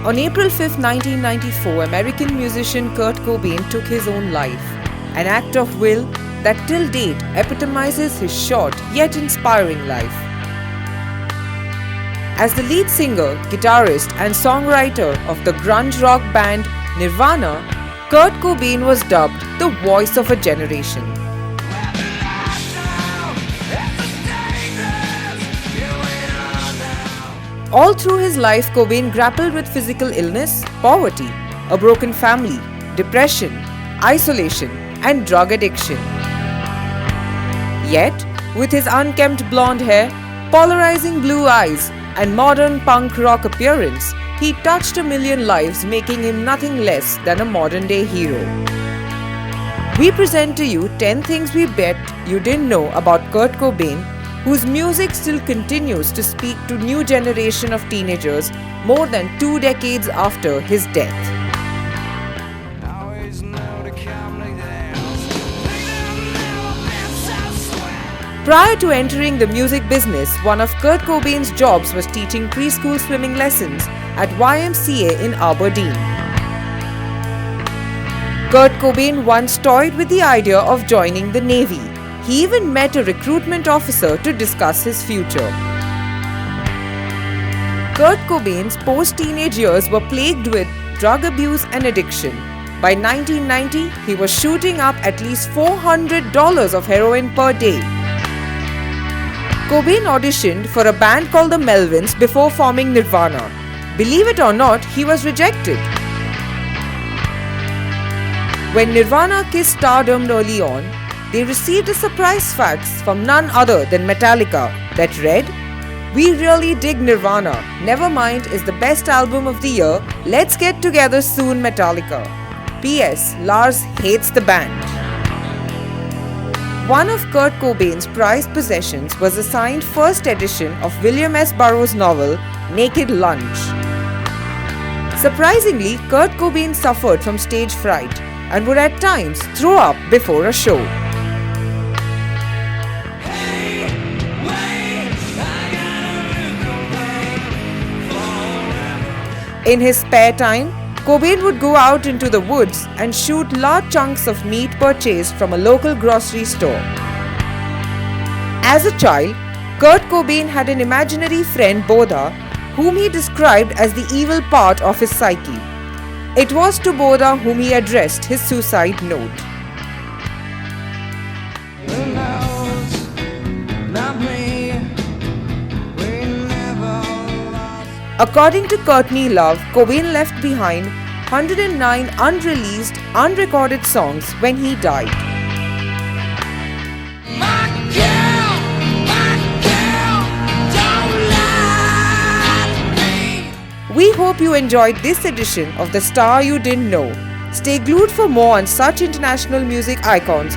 On April 5, 1994, American musician Kurt Cobain took his own life, an act of will that till date epitomizes his short yet inspiring life. As the lead singer, guitarist and songwriter of the grunge rock band Nirvana, Kurt Cobain was dubbed the voice of a generation. All through his life, Cobain grappled with physical illness, poverty, a broken family, depression, isolation, and drug addiction. Yet, with his unkempt blonde hair, polarizing blue eyes, and modern punk rock appearance, he touched 1 million lives, making him nothing less than a modern-day hero. We present to you 10 things we bet you didn't know about Kurt Cobain, whose music still continues to speak to new generation of teenagers more than 2 decades after his death. Prior to entering the music business, one of Kurt Cobain's jobs was teaching preschool swimming lessons at YMCA in Aberdeen. Kurt Cobain once toyed with the idea of joining the Navy. He even met a recruitment officer to discuss his future. Kurt Cobain's post-teenage years were plagued with drug abuse and addiction. By 1990, he was shooting up at least $400 of heroin per day. Cobain auditioned for a band called the MELVINS before forming Nirvana. Believe it or not, he was rejected. When Nirvana kissed stardom early on, they received a surprise fax from none other than Metallica that read, "We really dig Nirvana. Nevermind is the best album of the year. Let's get together soon, Metallica. P.S. Lars hates the band." One of Kurt Cobain's prized possessions was a signed first edition of William S. Burroughs' novel, Naked Lunch. Surprisingly, Kurt Cobain suffered from stage fright and would at times throw up before a show. In his spare time, Cobain would go out into the woods and shoot large chunks of meat purchased from a local grocery store. As a child, Kurt Cobain had an imaginary friend, BODDAH, whom he described as the evil part of his psyche. It was to BODDAH whom he addressed his suicide note. According to Courtney Love, Cobain left behind 109 unreleased, unrecorded songs when he died. We hope you enjoyed this edition of The Star You Didn't Know. Stay glued for more on such international music icons